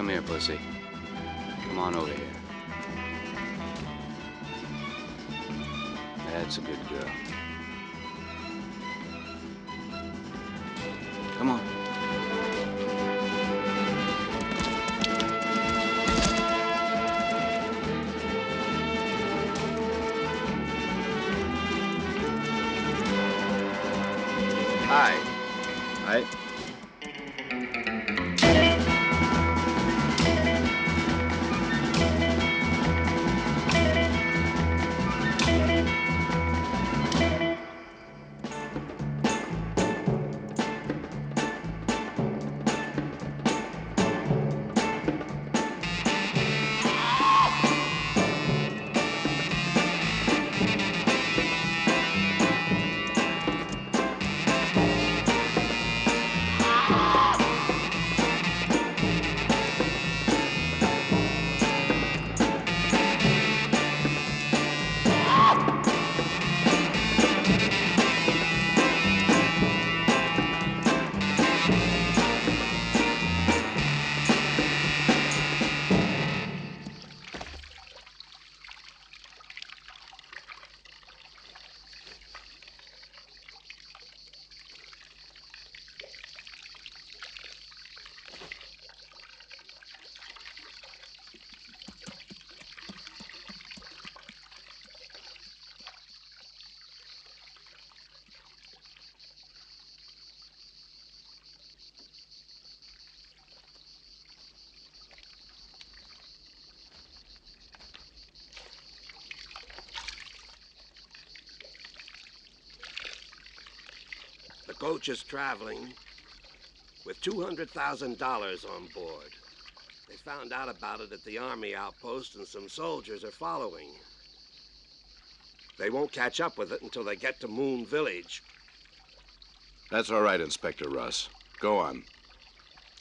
Come here, pussy. Come on over here. That's a good girl. Come on. Hi. Hi. The coach is traveling with $200,000 on board. They found out about it at the Army outpost, and some soldiers are following. They won't catch up with it until they get to Moon Village. That's all right, Inspector Russ. Go on.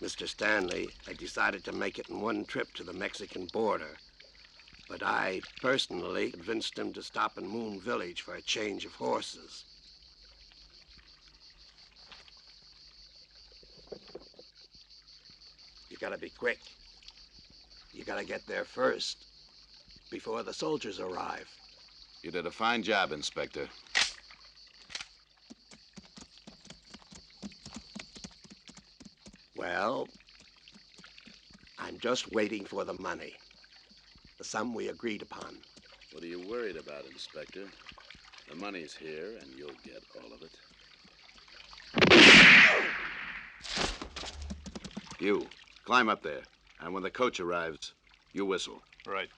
Mr. Stanley, I decided to make it in one trip to the Mexican border. But I personally convinced him to stop in Moon Village for a change of horses. You gotta be quick. You gotta get there first, before the soldiers arrive. You did a fine job, Inspector. Well, I'm just waiting for the money. The sum we agreed upon. What are you worried about, Inspector? The money's here, and you'll get all of it. You, climb up there. And when the coach arrives, you whistle. Right.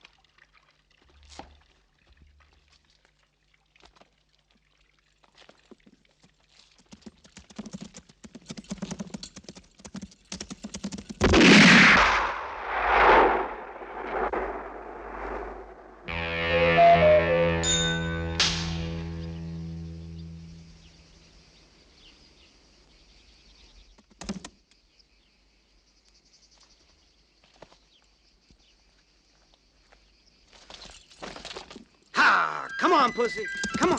Come on, pussy. Come on.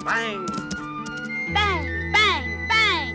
Bang. Bang, bang, bang.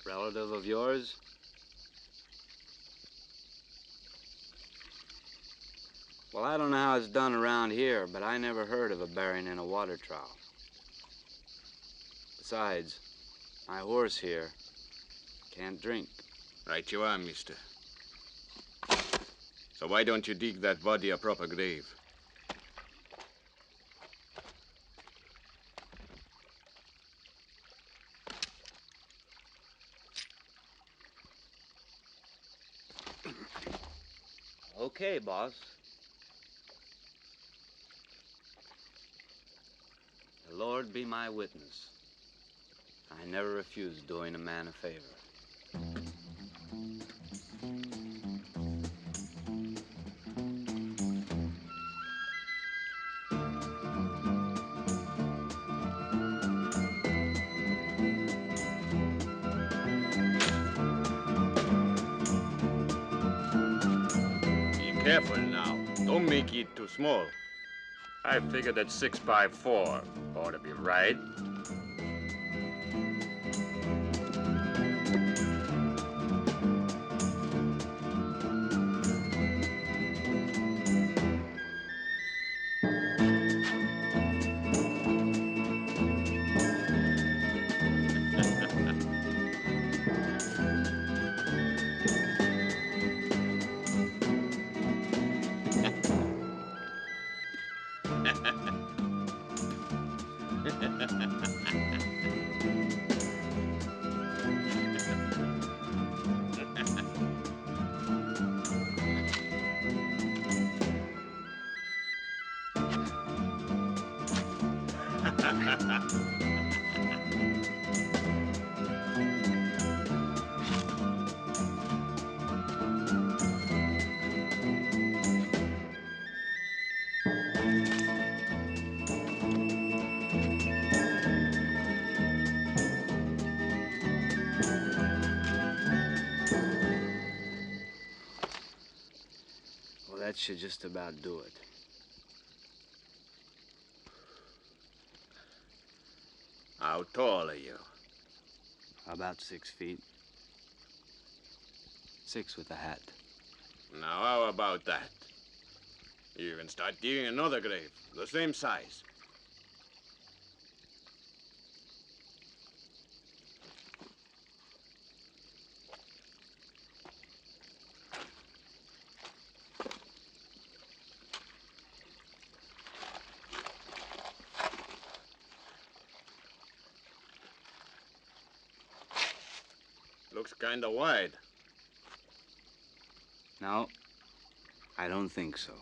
Relative of yours? Well, I don't know how it's done around here, but I never heard of a burying in a water trough. Besides, my horse here can't drink. Right you are, mister. So why don't you dig that body a proper grave? Okay, boss. The Lord be my witness. I never refuse doing a man a favor. Careful now. Don't make it too small. I figured that 6x4 ought to be right. Well, that should just about do it. How tall are you? About 6 feet. 6 with a hat. Now, how about that? You can start digging another grave, the same size. Looks kinda wide. No, I don't think so.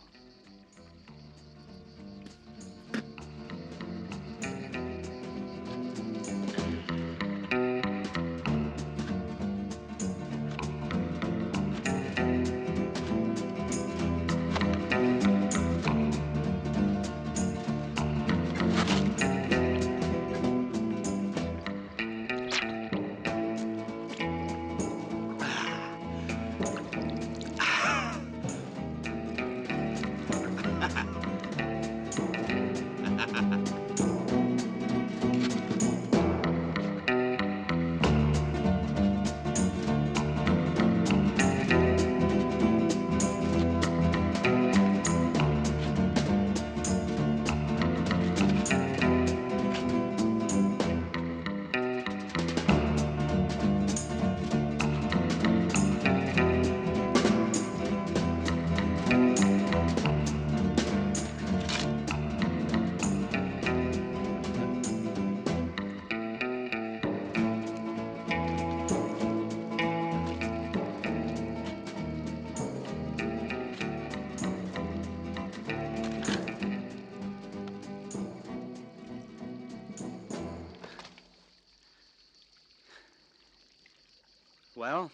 Well,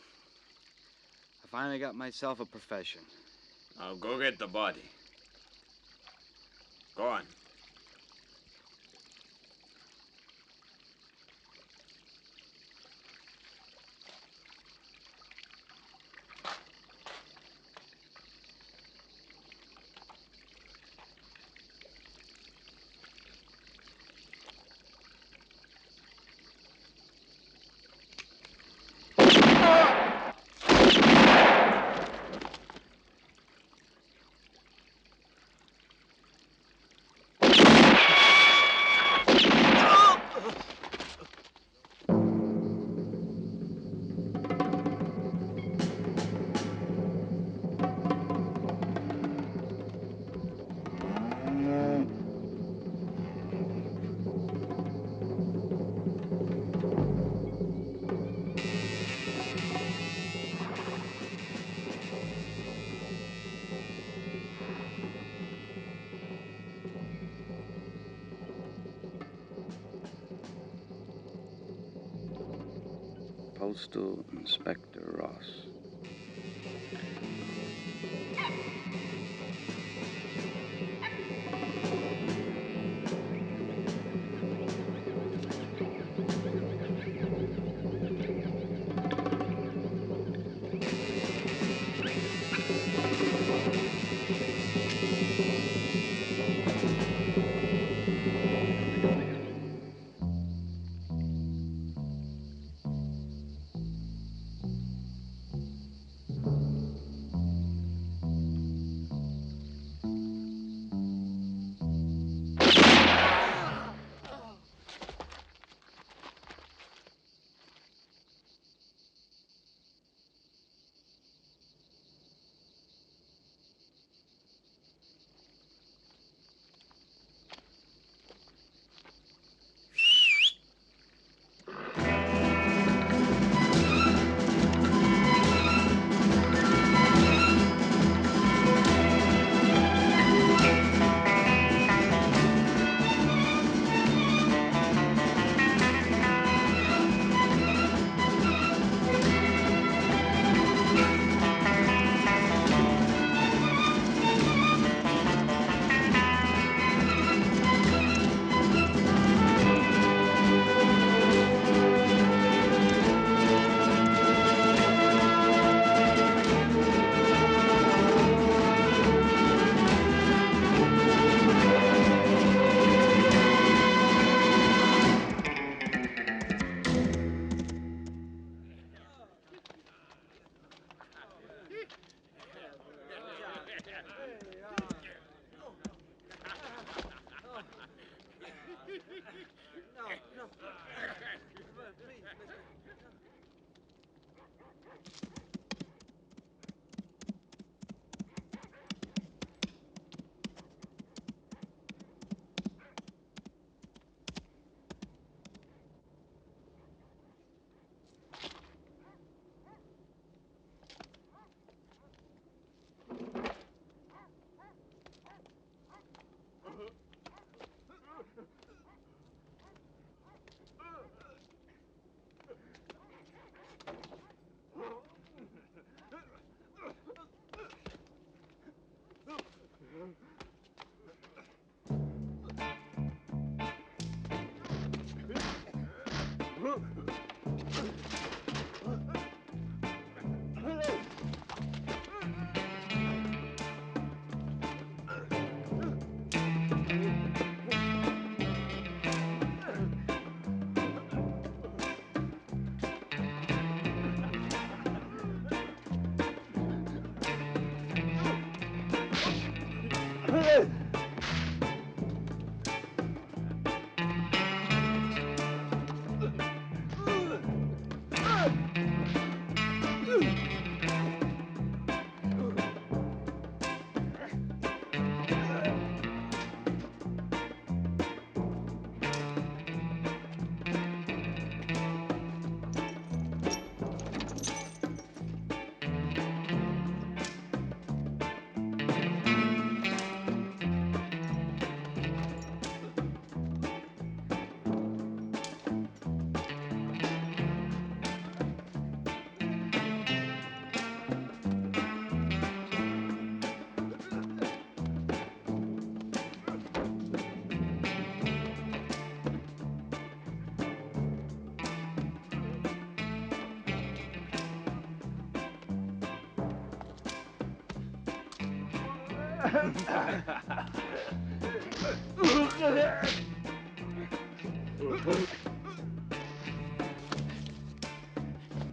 I finally got myself a profession. Now go get the body. Go on. Postal Inspector Ross.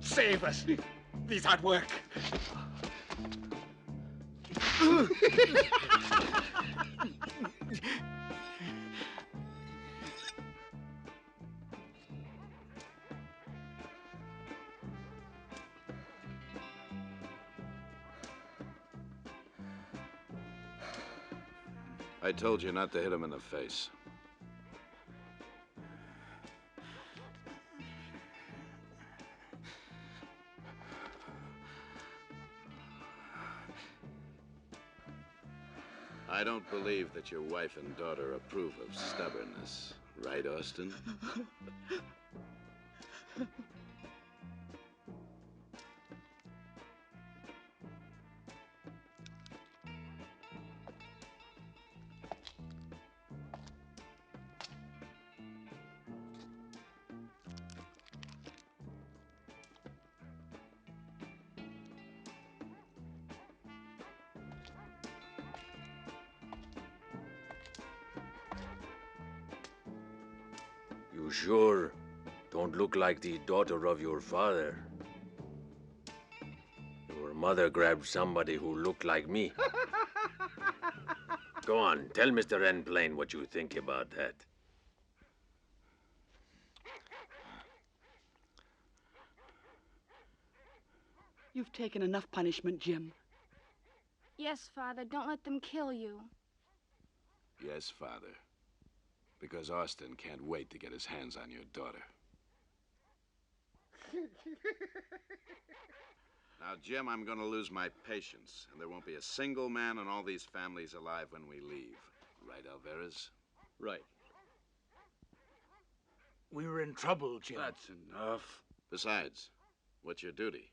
Save us. These aren't work. I told you not to hit him in the face. I don't believe that your wife and daughter approve of stubbornness. Right, Austin? You sure don't look like the daughter of your father. Your mother grabbed somebody who looked like me. Go on, tell Mr. Enplain what you think about that. You've taken enough punishment, Jim. Yes, Father, don't let them kill you. Yes, Father. Because Austin can't wait to get his hands on your daughter. Now, Jim, I'm going to lose my patience, and there won't be a single man in all these families alive when we leave. Right, Alvarez? Right. We're in trouble, Jim. That's enough. Besides, what's your duty?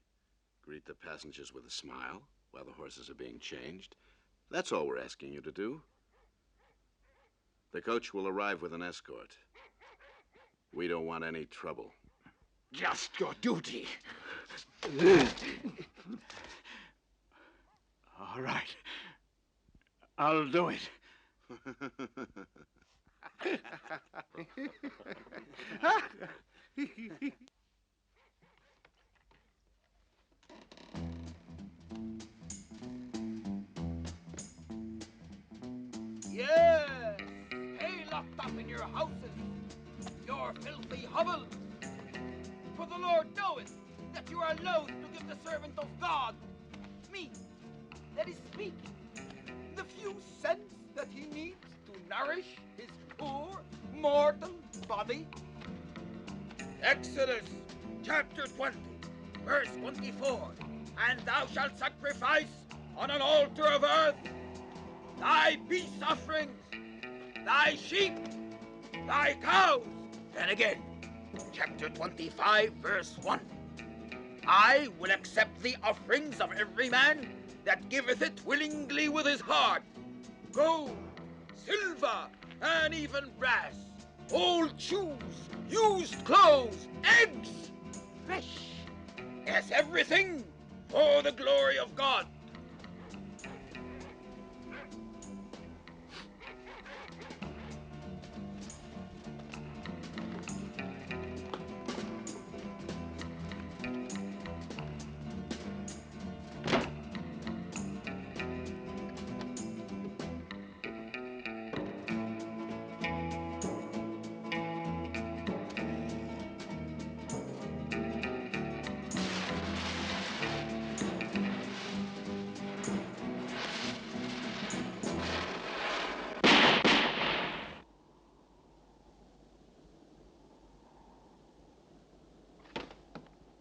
Greet the passengers with a smile while the horses are being changed. That's all we're asking you to do. The coach will arrive with an escort. We don't want any trouble. Just your duty. All right. I'll do it. Yes! Stay locked up in your houses, your filthy hovels. For the Lord knoweth that you are loath to give the servant of God, me, that is speaking, the few cents that he needs to nourish his poor mortal body. Exodus chapter 20, verse 24. And thou shalt sacrifice on an altar of earth thy peace offerings, thy sheep, thy cows. Then again, chapter 25, verse 1. I will accept the offerings of every man that giveth it willingly with his heart, gold, silver, and even brass, old shoes, used clothes, eggs, fish, yes, everything for the glory of God.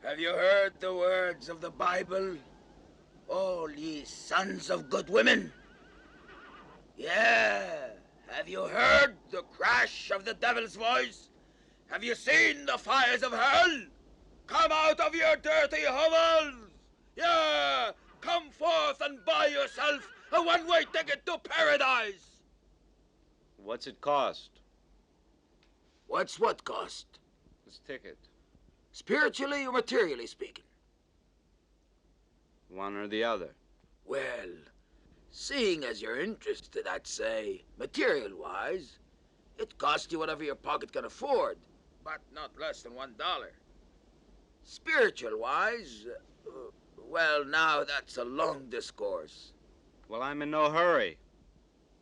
Have you heard the words of the Bible? All ye sons of good women. Yeah. Have you heard the crash of the devil's voice? Have you seen the fires of hell? Come out of your dirty hovels. Yeah. Come forth and buy yourself a one-way ticket to paradise. What's it cost? What's what cost? This ticket. Spiritually or materially speaking? One or the other. Well, Seeing as you're interested, I'd say, material-wise, it costs you whatever your pocket can afford, but not less than $1. Spiritual-wise, well, now that's a long discourse. Well, I'm in no hurry.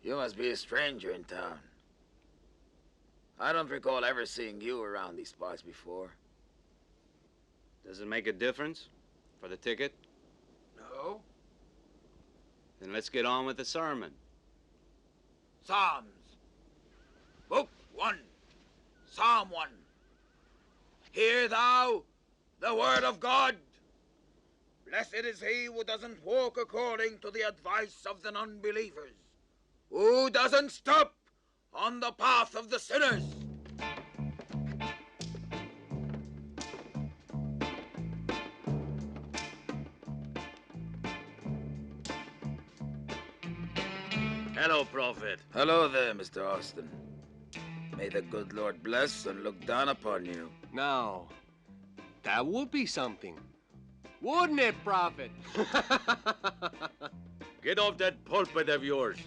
You must be a stranger in town. I don't recall ever seeing you around these parts before. Does it make a difference for the ticket? No? Then let's get on with the sermon. Psalms. Book 1. Psalm 1. Hear thou the word of God. Blessed is he who doesn't walk according to the advice of the unbelievers, who doesn't stop on the path of the sinners. Hello, Prophet. Hello there, Mr. Austin. May the good Lord bless and look down upon you. Now, that would be something. Wouldn't it, Prophet? Get off that pulpit of yours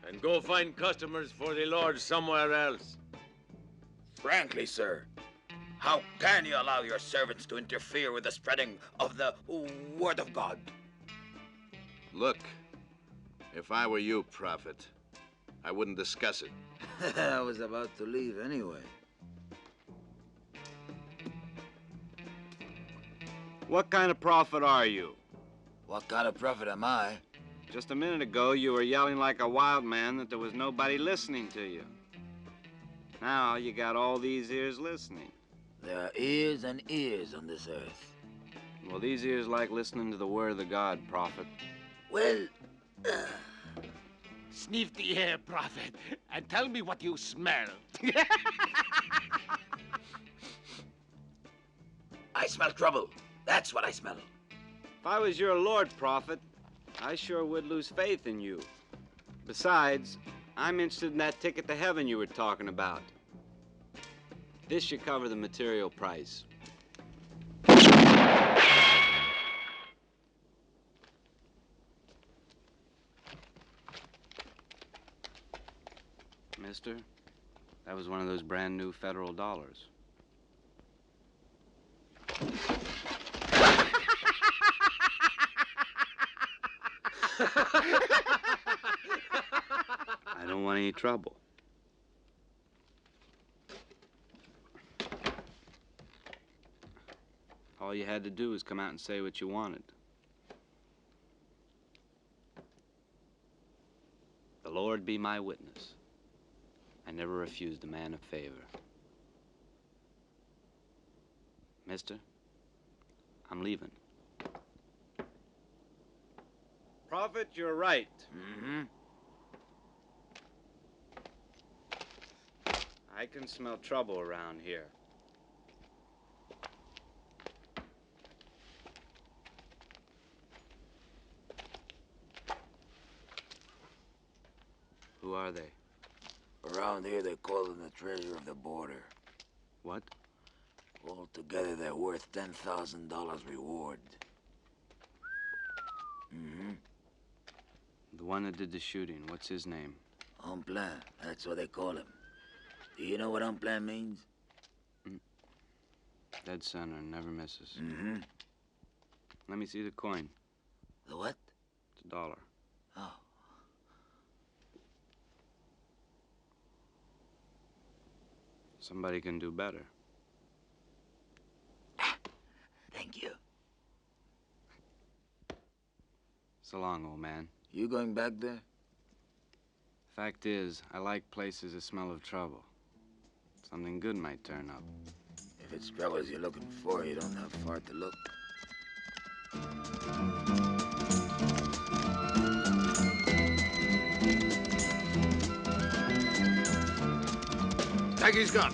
and go find customers for the Lord somewhere else. Frankly, sir, how can you allow your servants to interfere with the spreading of the Word of God? Look, if I were you, Prophet, I wouldn't discuss it. I was about to leave anyway. What kind of prophet are you? What kind of prophet am I? Just a minute ago, you were yelling like a wild man that there was nobody listening to you. Now you got all these ears listening. There are ears and ears on this earth. Well, these ears like listening to the word of the God, Prophet. Well, Sniff the air, Prophet, and tell me what you smell. I smell trouble. That's what I smell. If I was your Lord, Prophet, I sure would lose faith in you. Besides, I'm interested in that ticket to heaven you were talking about. This should cover the material price. Mister, that was one of those brand new federal dollars. I don't want any trouble. All you had to do was come out and say what you wanted. The Lord be my witness. I never refused a man a favor. Mister, I'm leaving. Prophet, you're right. Mm-hmm. I can smell trouble around here. Who are they? Around here, they call them the treasure of the border. What? Altogether, they're worth $10,000 reward. Mm-hmm. The one that did the shooting, what's his name? Unplan, that's what they call him. Do you know what unplan means? Dead center, never misses. Mm-hmm. Let me see the coin. The what? It's $1. Oh. Somebody can do better. Thank you. So long, old man. You going back there? Fact is, I like places that smell of trouble. Something good might turn up. If it's troubles you're looking for, you don't have far to look. Take his gun.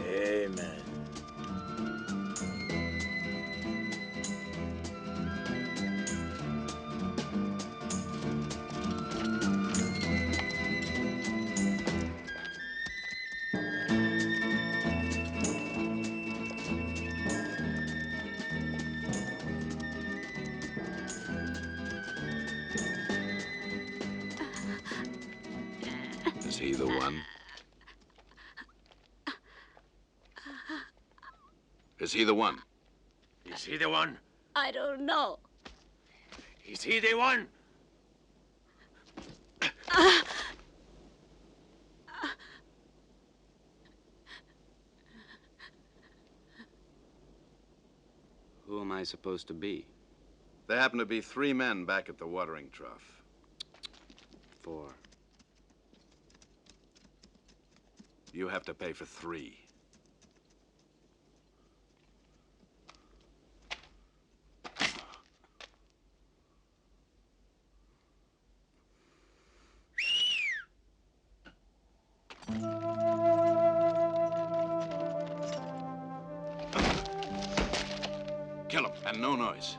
Amen. Is he the one? Is he the one? I don't know. Is he the one? Who am I supposed to be? There happen to be 3 men back at the watering trough. 4. You have to pay for 3. Kill him, and no noise.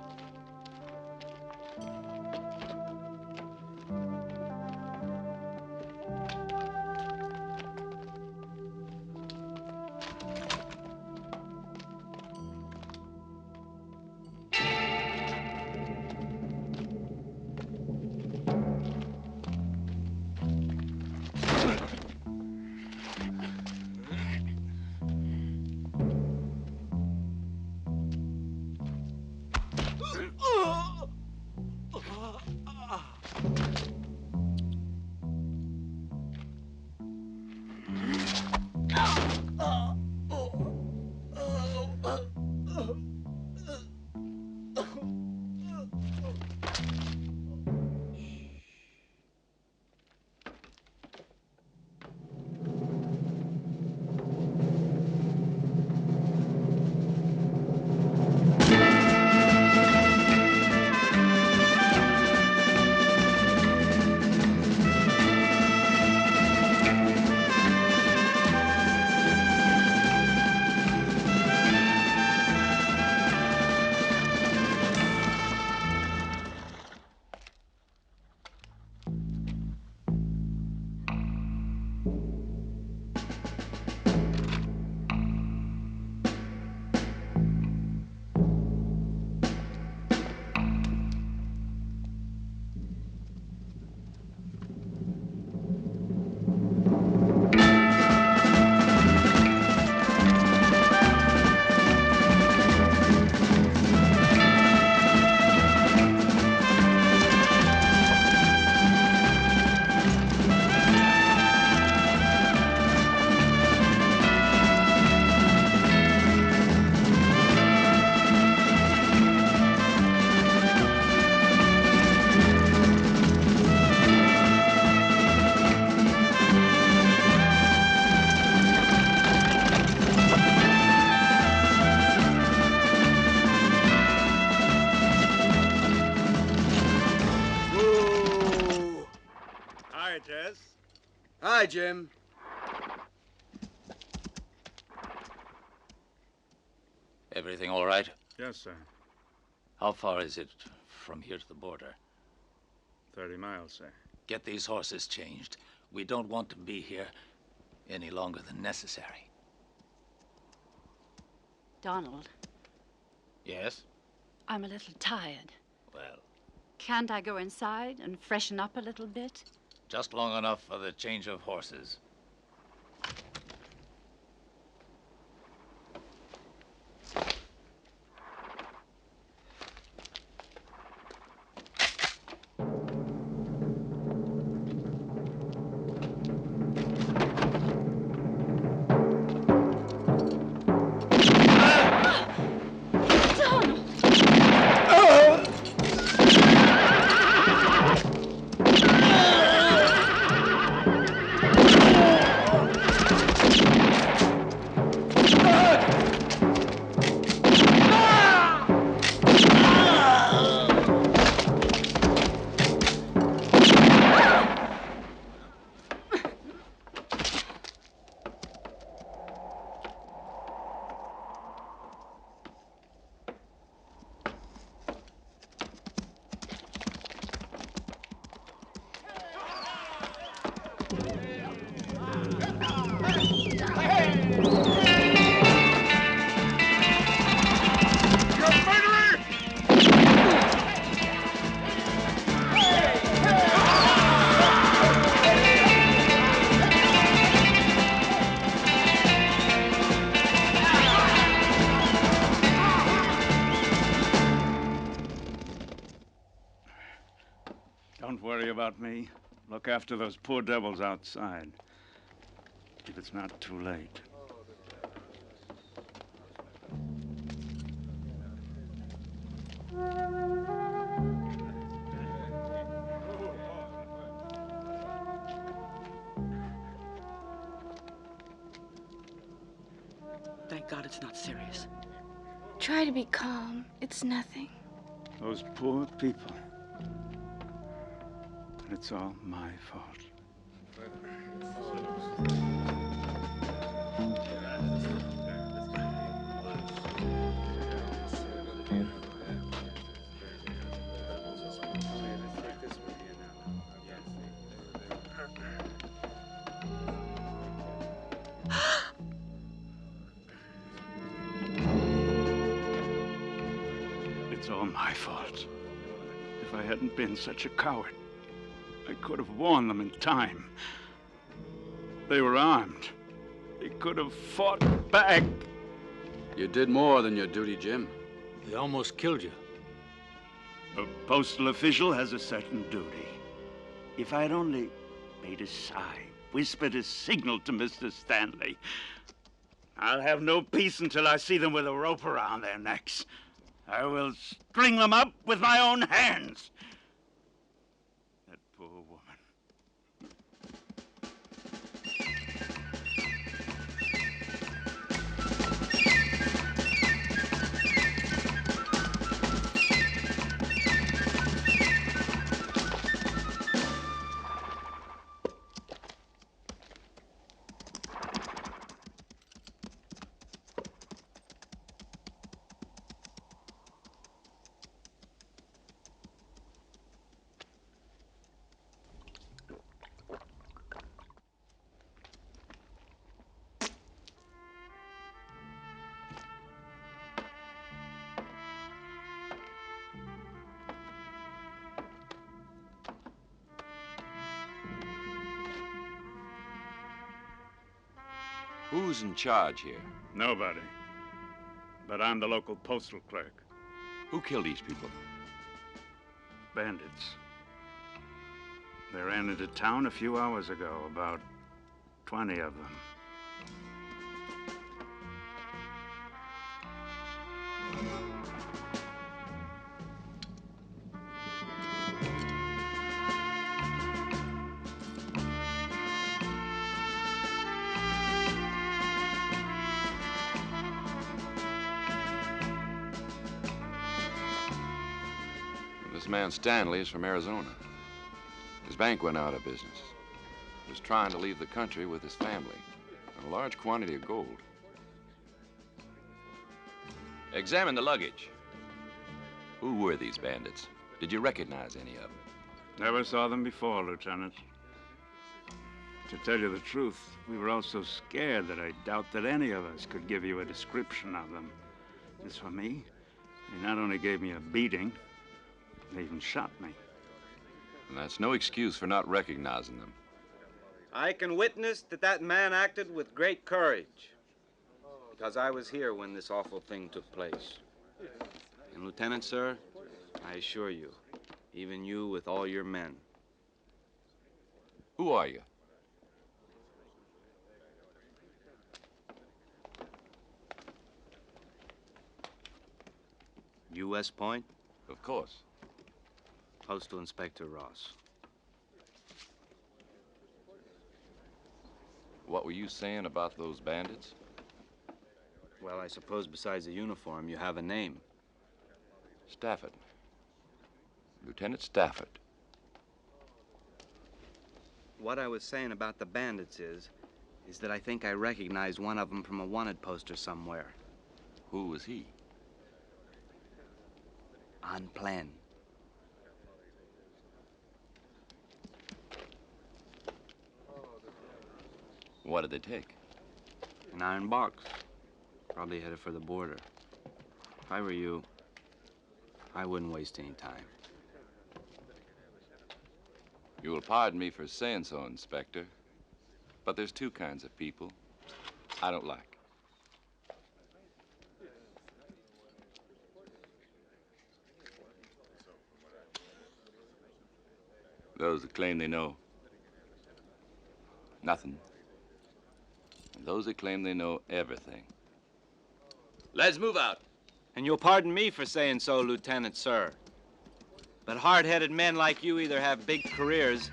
Hi, Jim. Everything all right? Yes, sir. How far is it from here to the border? 30 miles, sir. Get these horses changed. We don't want to be here any longer than necessary. Donald, Yes? I'm a little tired. Well, Can't I go inside and freshen up a little bit? just long enough for the change of horses. about me. Look after those poor devils outside. If it's not too late. Thank God it's not serious. Try to be calm. It's nothing. Those poor people. And it's all my fault. It's all my fault. If I hadn't been such a coward, I could have warned them in time. They were armed. They could have fought back. You did more than your duty, Jim. They almost killed you. A postal official has a certain duty. If I'd only made a sign, whispered a signal to Mr. Stanley, I'll have no peace until I see them with a rope around their necks. I will string them up with my own hands. That poor woman. Who's in charge here? Nobody. But I'm the local postal clerk. Who killed these people? Bandits. They ran into town a few hours ago, about 20 of them. This man Stanley is from Arizona. His bank went out of business. He was trying to leave the country with his family and a large quantity of gold. Examine the luggage. Who were these bandits? Did you recognize any of them? Never saw them before, Lieutenant. To tell you the truth, we were all so scared that I doubt that any of us could give you a description of them. As for me, they not only gave me a beating, they even shot me. And that's no excuse for not recognizing them. I can witness that that man acted with great courage, because I was here when this awful thing took place. And, Lieutenant, sir, I assure you, even you with all your men. Who are you? You West Point? Of course. Postal Inspector Ross. What were you saying about those bandits? Well, I suppose besides the uniform, you have a name. Stafford. Lieutenant Stafford. What I was saying about the bandits is that I think I recognized one of them from a wanted poster somewhere. Who was he? On plan. What did they take? An iron box. Probably headed for the border. If I were you, I wouldn't waste any time. You will pardon me for saying so, Inspector, but there's two kinds of people I don't like. Those that claim they know nothing. And those that claim they know everything. Let's move out. And you'll pardon me for saying so, Lieutenant, sir. But hard-headed men like you either have big careers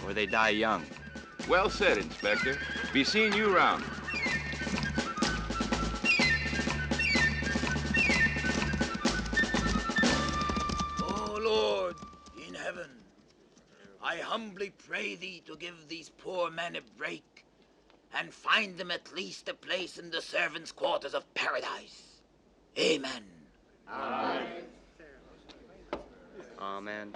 or they die young. Well said, Inspector. Be seeing you around. Oh, Lord, in heaven, I humbly pray thee to give these poor men a break and find them at least a place in the servants' quarters of paradise. Amen. Amen. Amen.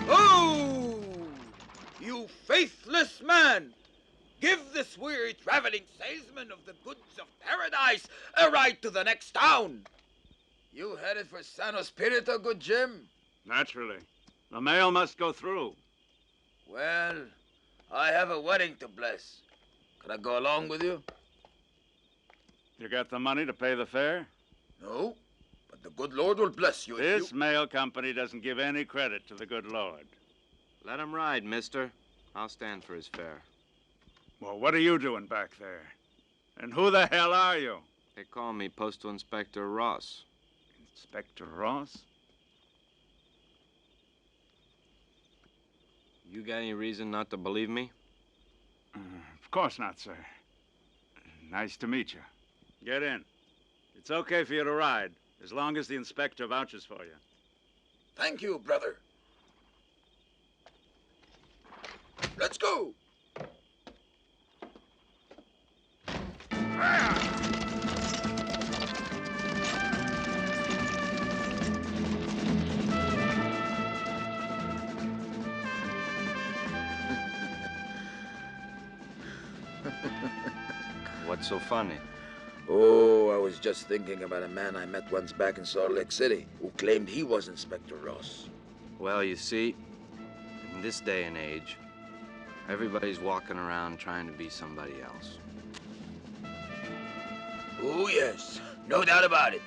Oh, you faithless man! Give this weary traveling salesman of the goods of paradise a ride to the next town. You headed for San Espirito, good Jim? Naturally. The mail must go through. Well, I have a wedding to bless. Can I go along with you? You got the money to pay the fare? No, but the good Lord will bless you if This mail company doesn't give any credit to the good Lord. Let him ride, mister. I'll stand for his fare. Well, what are you doing back there? And who the hell are you? They call me Postal Inspector Ross. Inspector Ross? You got any reason not to believe me? Of course not, sir. Nice to meet you. Get in. It's okay for you to ride, as long as the inspector vouches for you. Thank you, brother. Let's go. What's so funny? Oh, I was just thinking about a man I met once back in Salt Lake City who claimed he was Inspector Ross. Well, you see, in this day and age, everybody's walking around trying to be somebody else. Oh, yes. No doubt about it.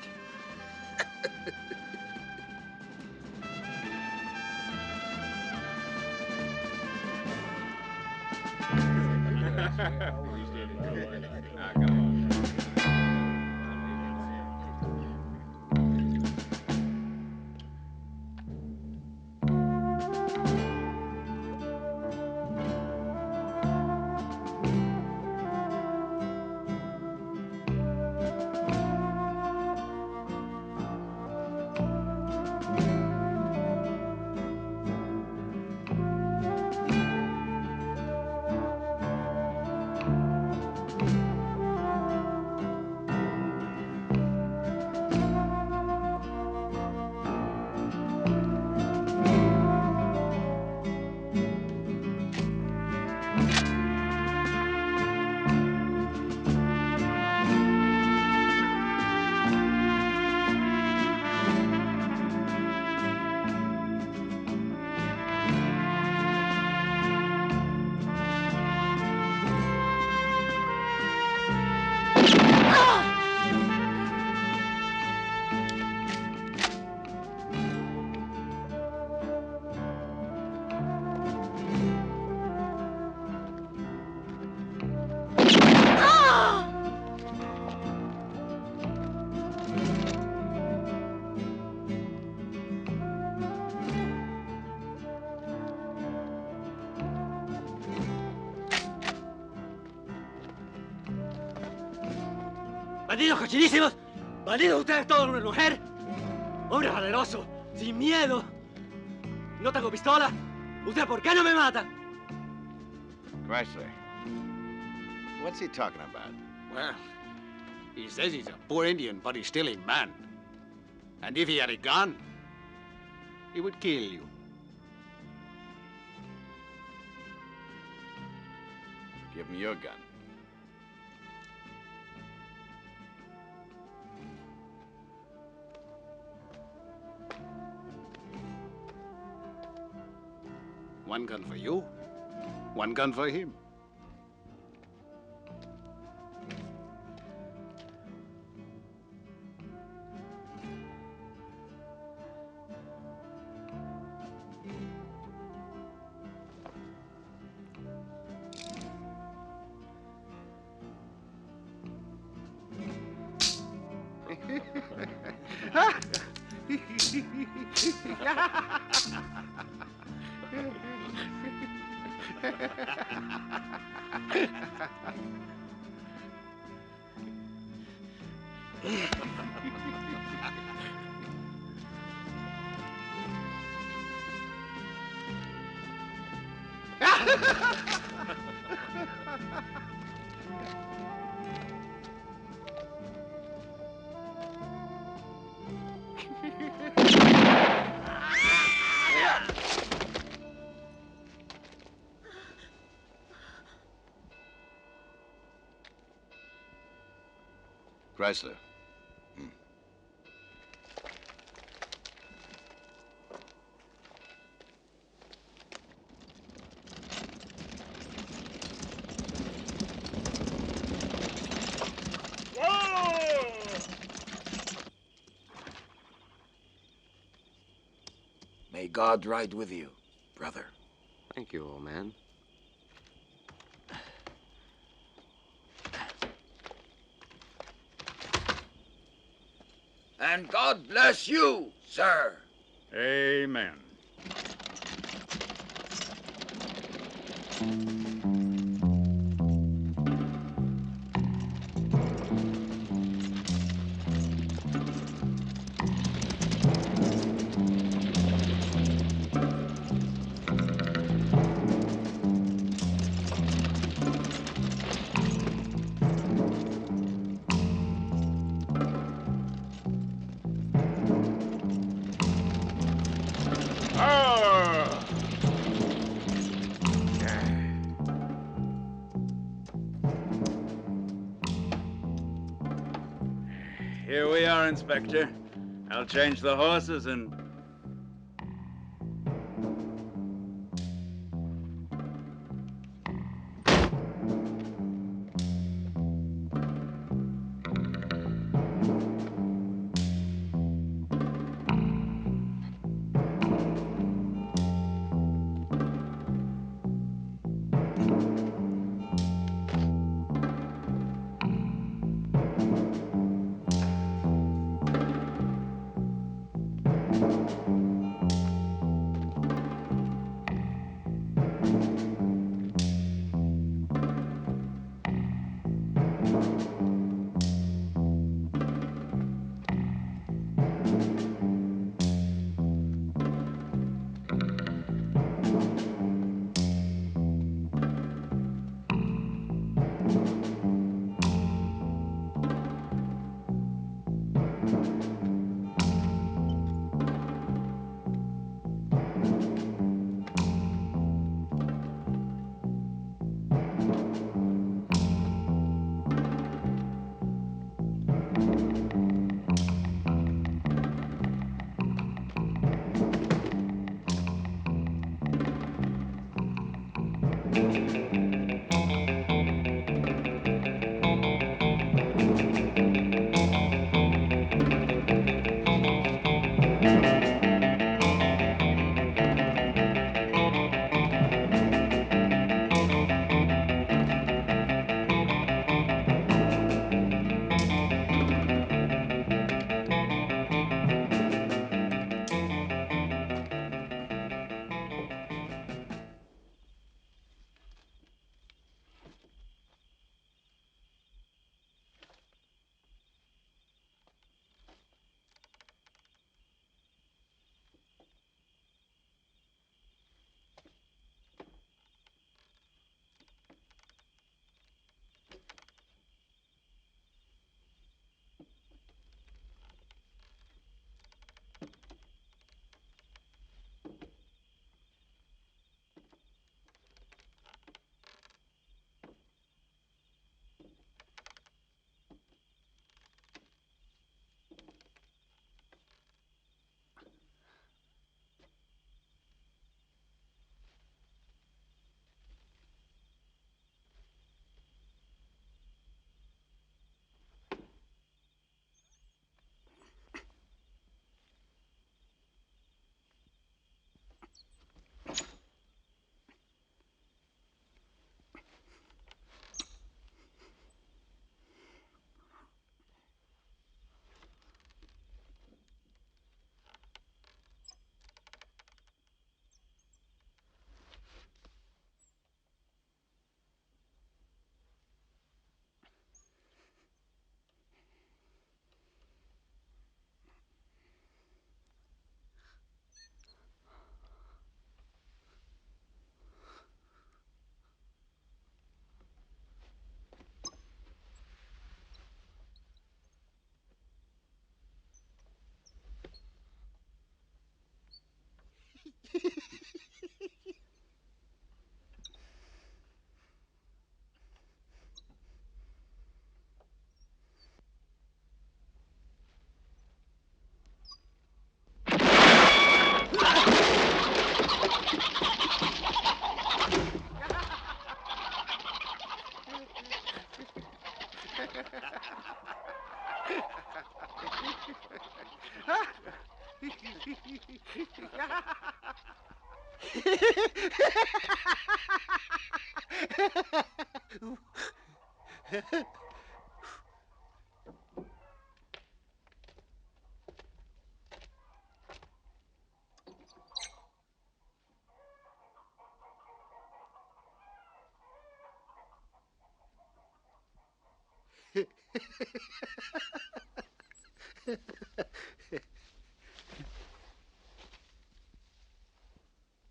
¡Bandidos cochinísimos! ¡Bandidos ustedes todos, una mujer! ¡Hombre valeroso! ¡Sin miedo! ¿No tengo pistola? ¿Usted por qué no me mata? Chrysler, what's he talking about? Well, he says he's a poor Indian, but he's still a man. And if he had a gun, he would kill you. Give me your gun. One gun for you, one gun for him. Chrysler. May God ride with you, brother. Thank you, old man. And God bless you, sir. Amen. Here we are, Inspector. I'll change the horses and...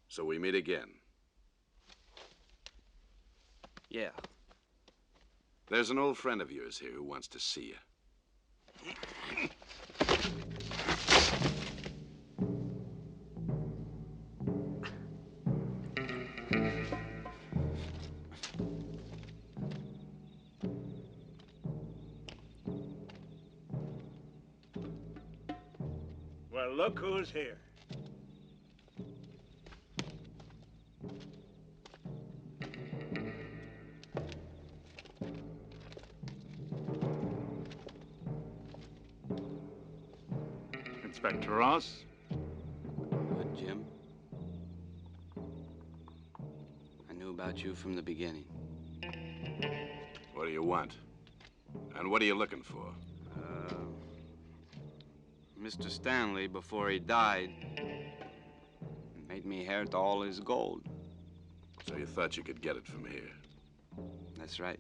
So we meet again. Yeah. There's an old friend of yours here who wants to see you. Well, look who's here. Inspector Ross? What, Jim? I knew about you from the beginning. What do you want? And what are you looking for? Mr. Stanley, before he died, made me inherit all his gold. So you thought you could get it from here? That's right.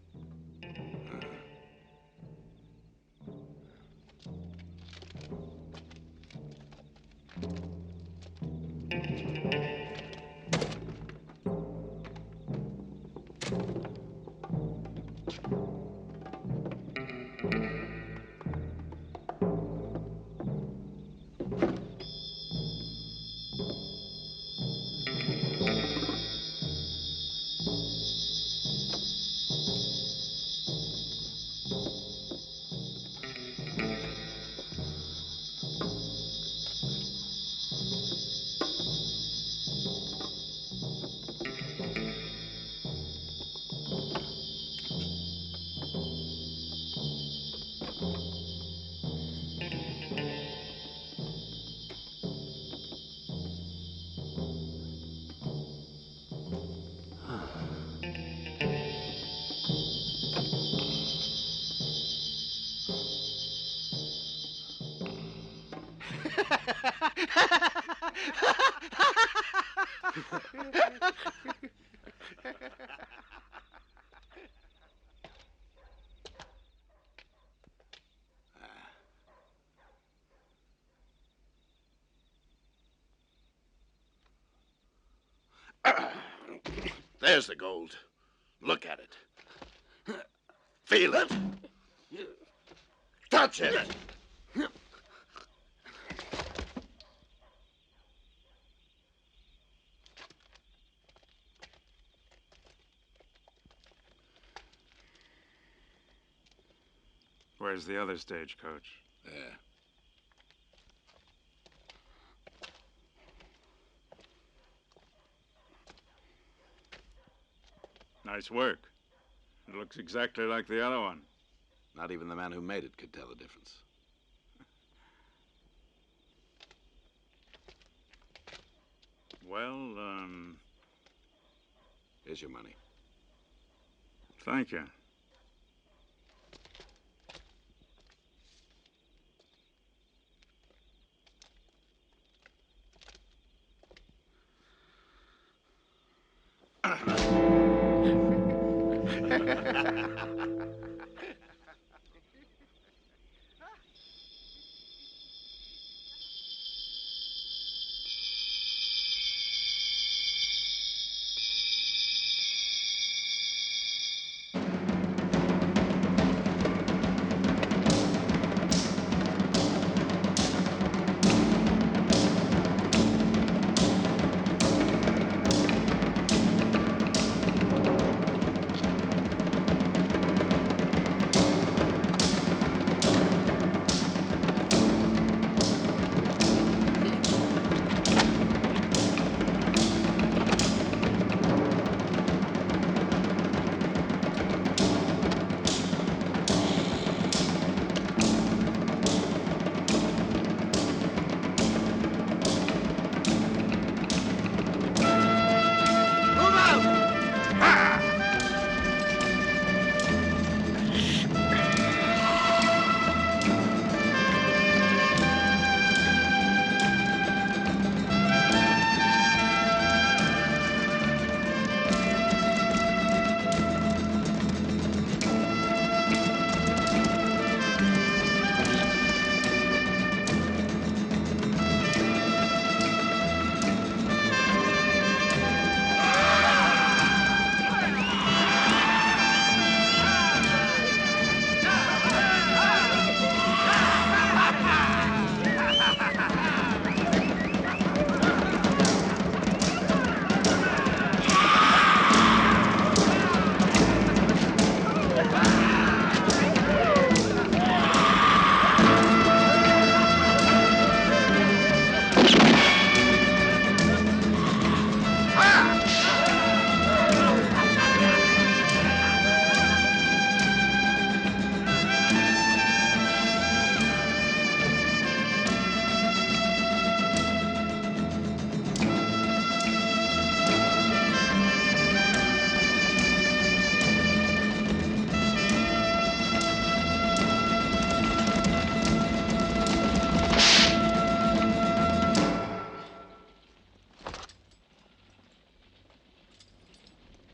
There's the gold. Look at it. Feel it. Touch it. Where's the other stagecoach? There. Nice work. It looks exactly like the other one. Not even the man who made it could tell the difference. Well, Here's your money. thank you.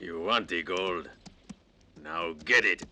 You want the gold. Now get it.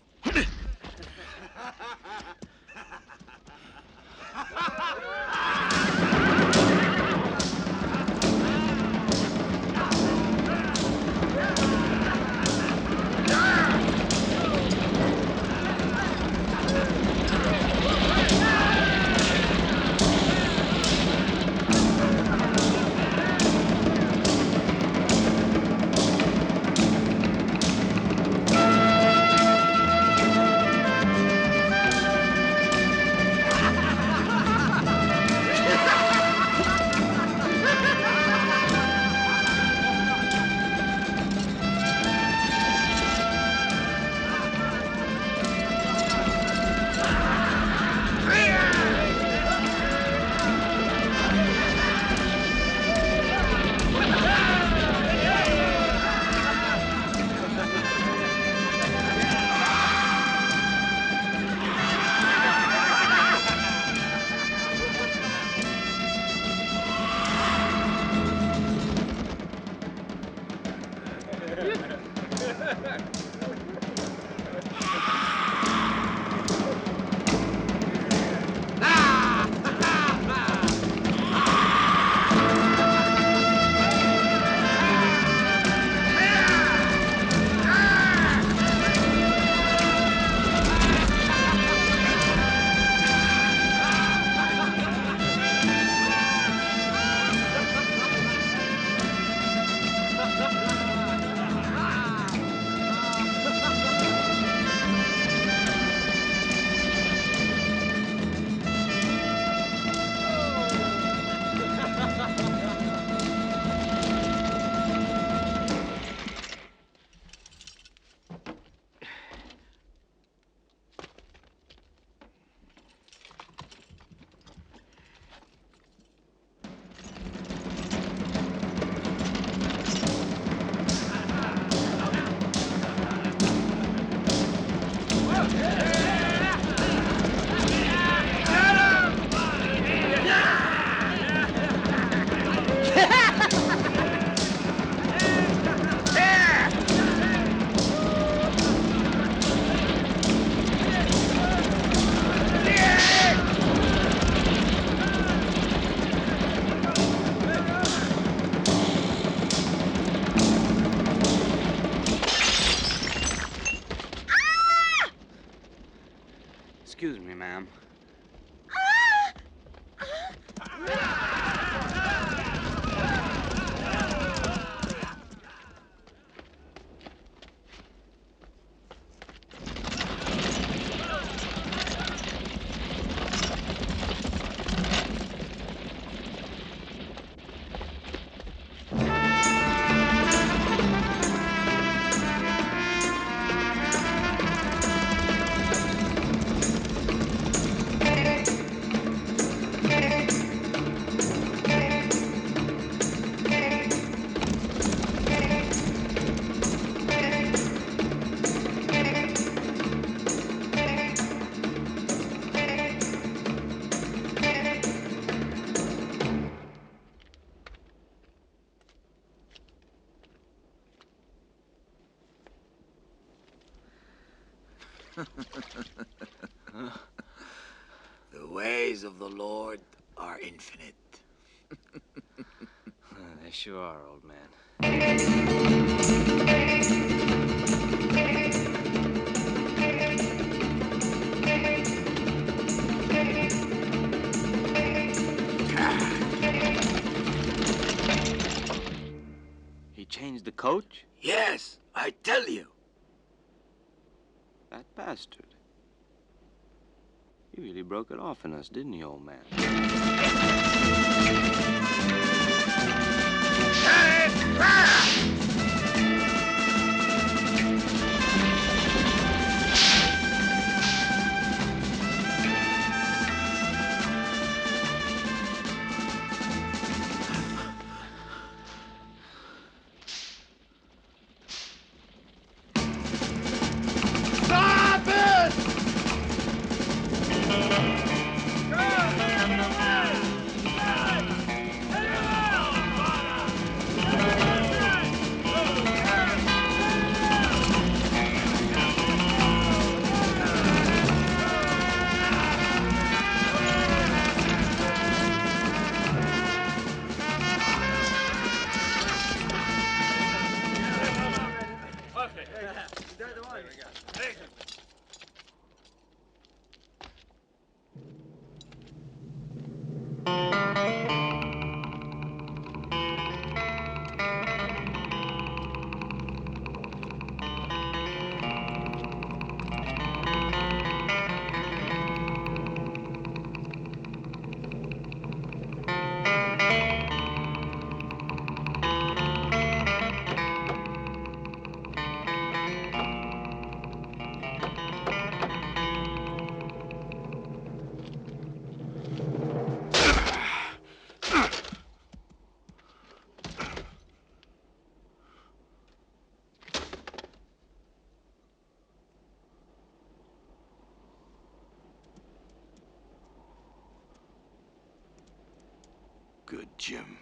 Excuse me, ma'am. The ways of the Lord are infinite. They sure are, old man. He changed the coach? Yes, I tell you. That bastard. He really broke it off in us, didn't he, old man? Stop it! Good, Jim.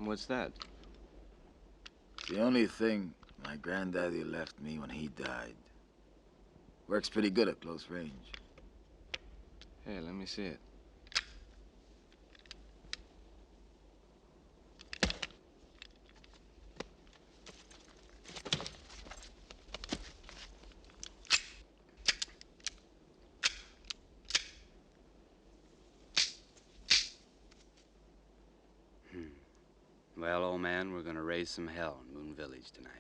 What's that? The only thing my granddaddy left me when he died. Works pretty good at close range. Hey, let me see it. Well, old man, we're gonna raise some hell in Moon Village tonight.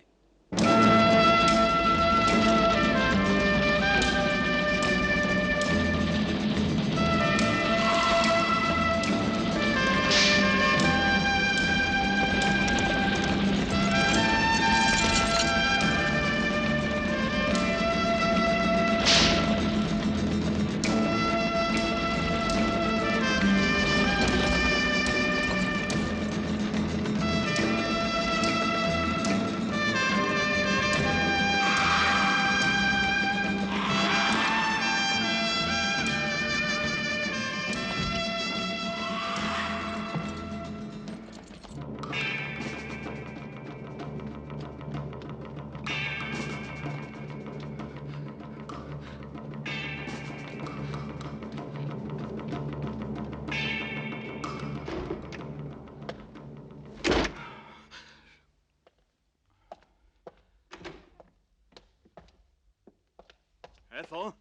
Ethel?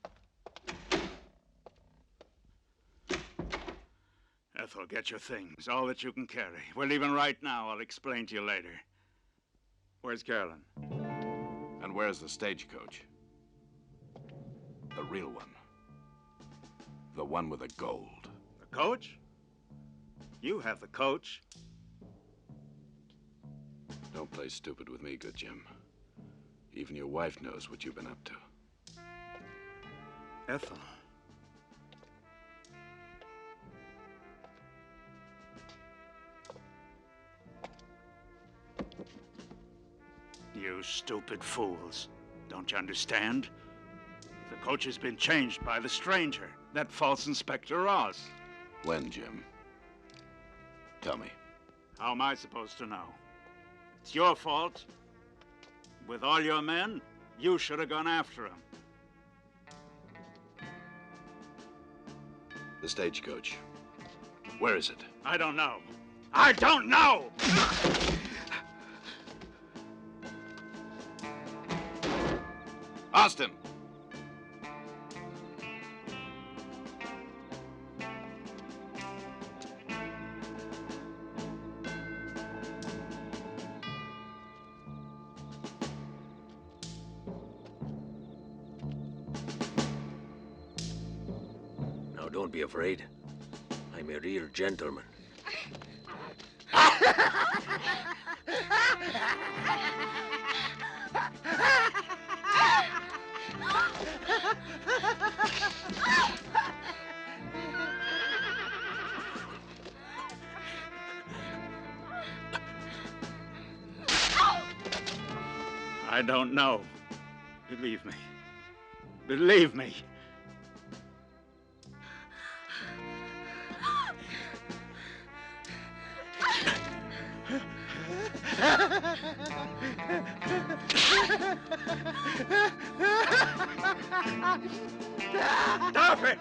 Ethel, get your things, all that you can carry. We're leaving right now. I'll explain to you later. Where's Carolyn? And where's the stagecoach? The real one. The one with the gold. The coach? You have the coach. Don't play stupid with me, good Jim. Even your wife knows what you've been up to. Ethel. You stupid fools. Don't you understand? The coach has been changed by the stranger, that false Inspector Ross. When, Jim? Tell me. How am I supposed to know? It's your fault. With all your men, you should have gone after him. The stagecoach. Where is it? I don't know. I don't know! Austin! don't be afraid. I'm a real gentleman. I don't know. Believe me. Believe me. Stop it!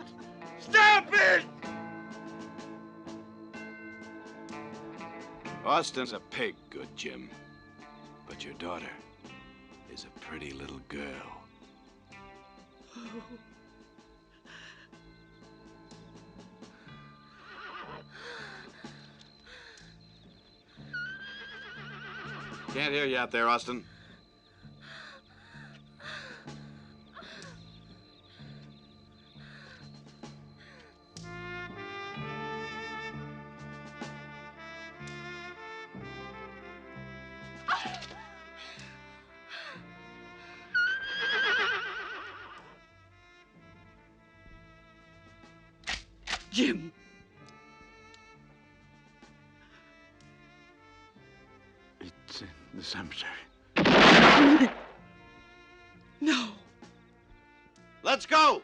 Stop it! Austin's a pig, good Jim. But your daughter is a pretty little girl. Can't hear you out there, Austin. Jim! It's in the cemetery. No! Let's go!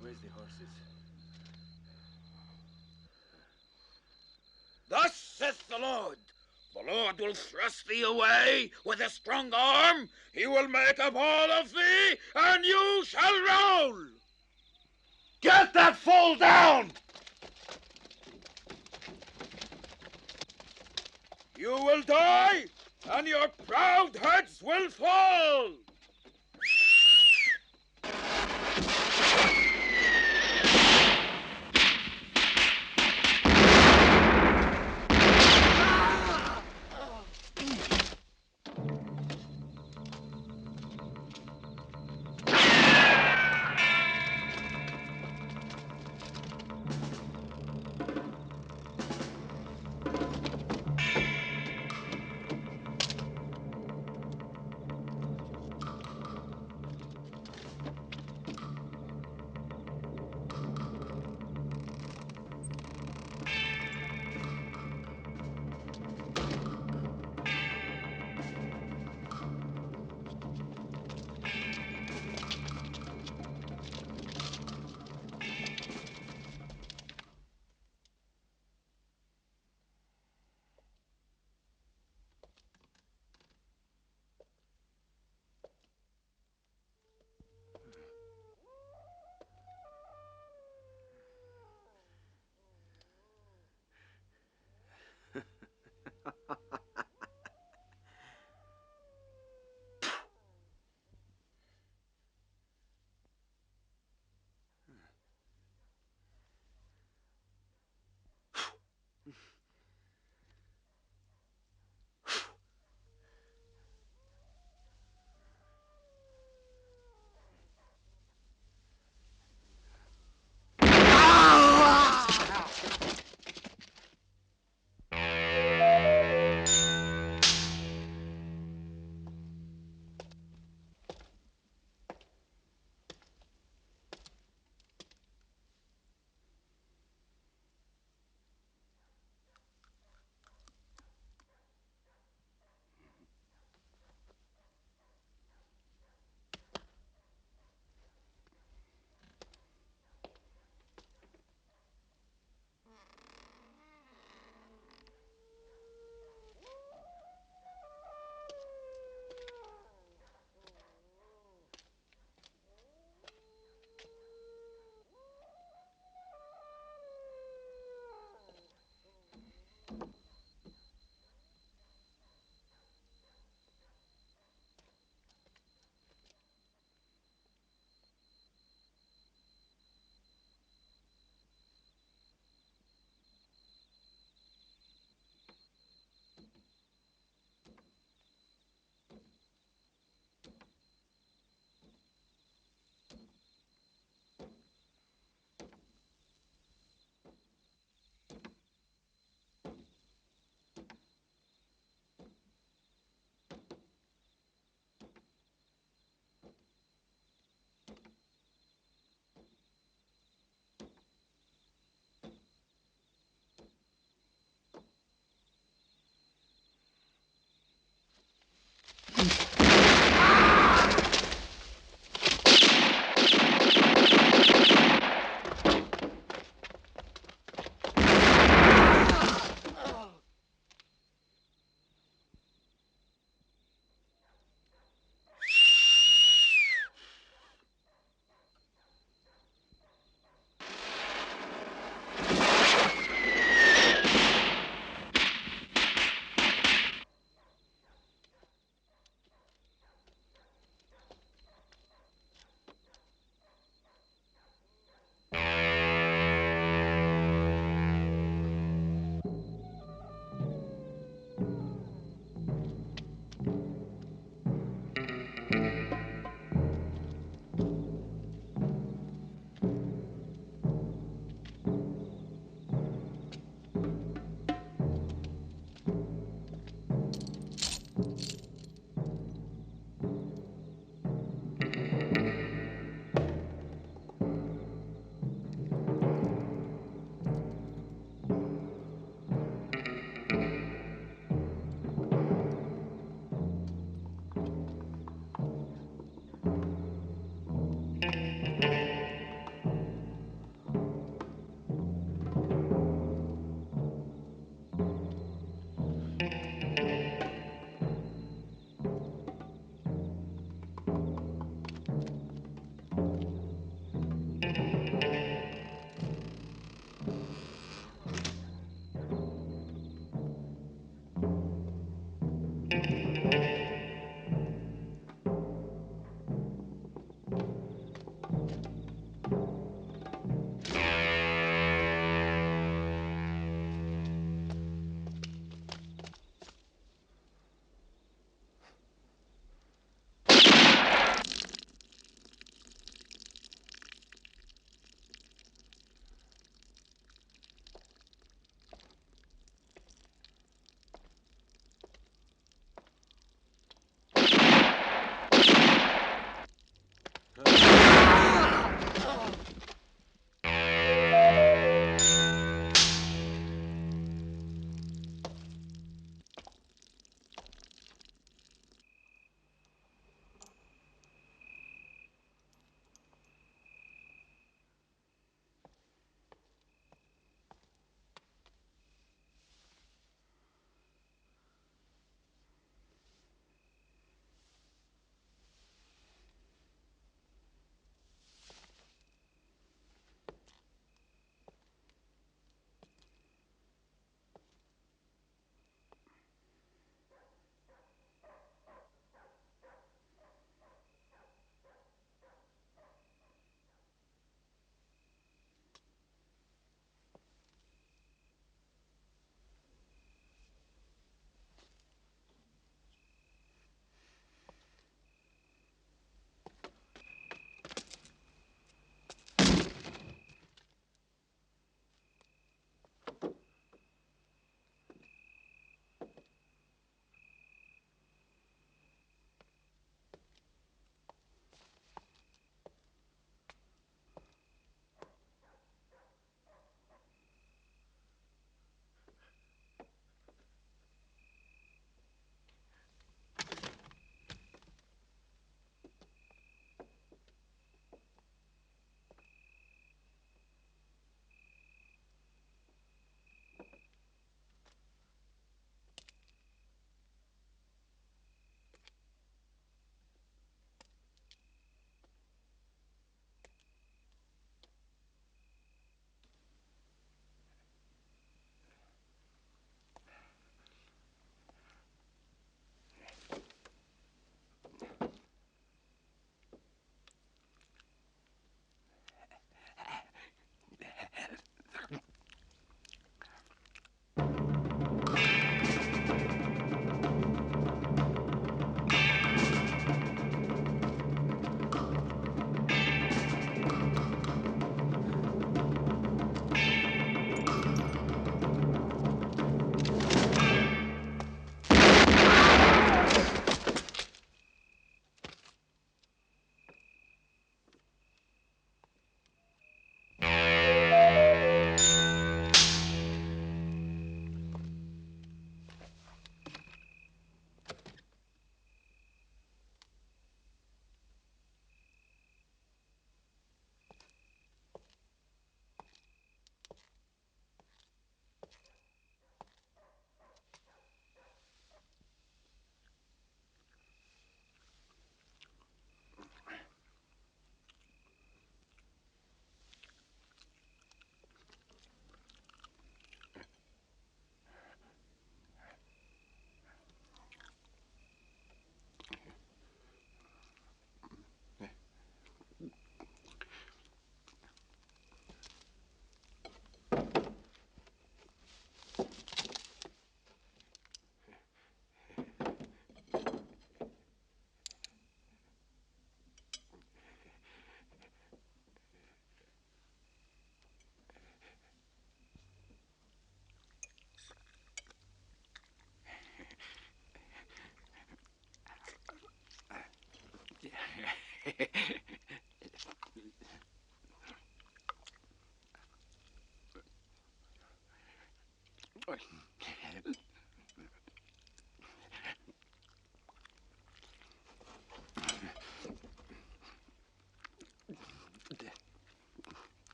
Where's the horses? Thus saith the Lord. The Lord will thrust thee away with a strong arm. He will make a ball of thee, and you shall roll. Get that fool down! You will die, and your proud heads will fall.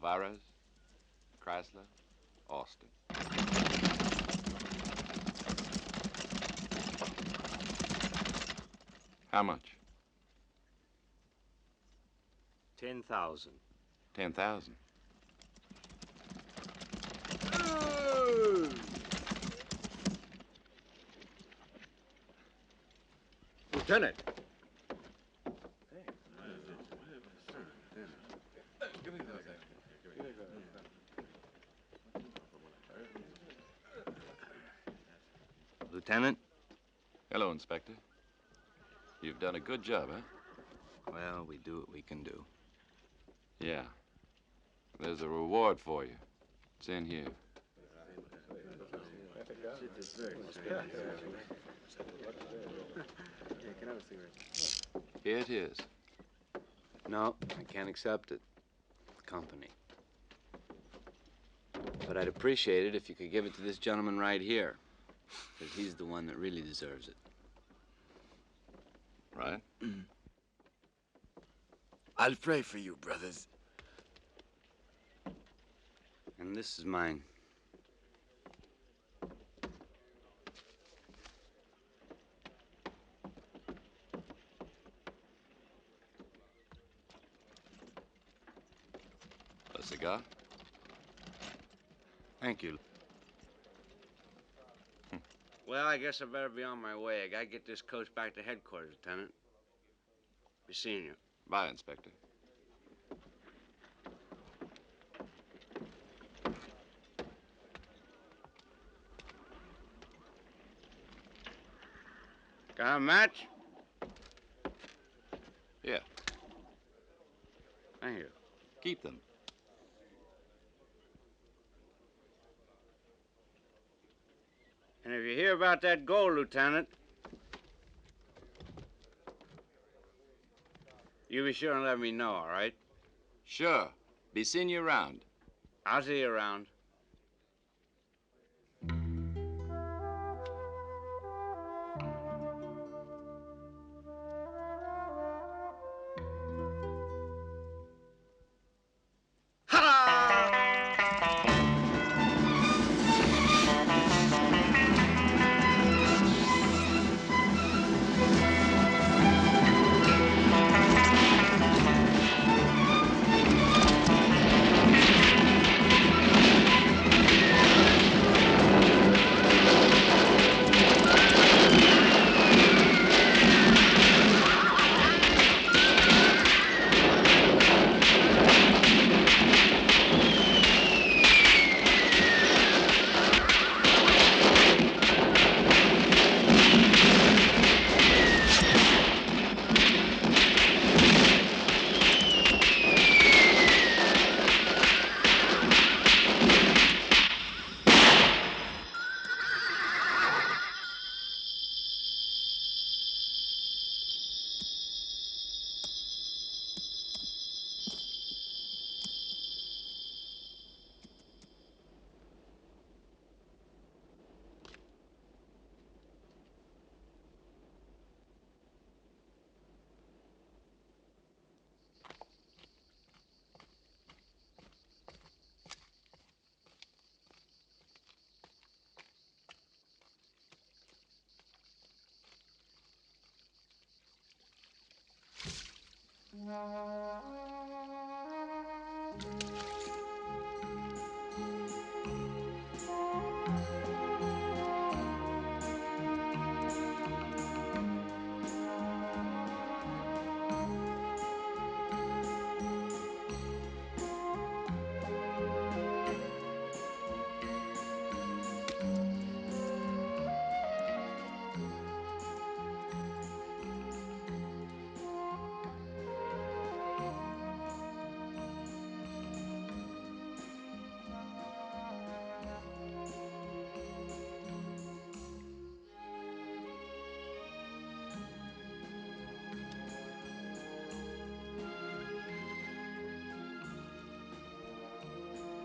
Alvarez, Chrysler, Austin. How much? 10,000. 10,000. Lieutenant. Lieutenant? Hello, Inspector. You've done a good job, huh? Well, we do what we can do. Yeah. There's a reward for you. It's in here. Here it is. No, I can't accept it. Company. But I'd appreciate it if you could give it to this gentleman right here. Because he's the one that really deserves it. Right? I'll pray for you, brothers. And this is mine. A cigar? Thank you. Well, I guess I better be on my way. I gotta get this coach back to headquarters, Lieutenant. Be seeing you. Bye, Inspector. Got a match? Yeah. Thank you. Keep them. And if you hear about that gold, Lieutenant, you be sure and let me know, all right? Sure. Be seeing you around. I'll see you around.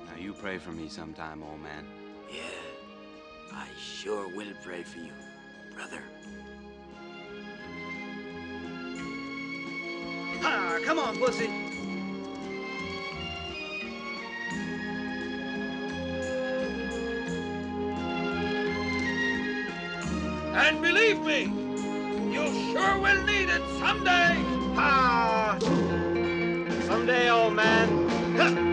Now, you pray for me sometime, old man. Yeah, I sure will pray for you, brother. Ah, come on, pussy. And believe me, you sure will need it someday. Ha! Someday, old man.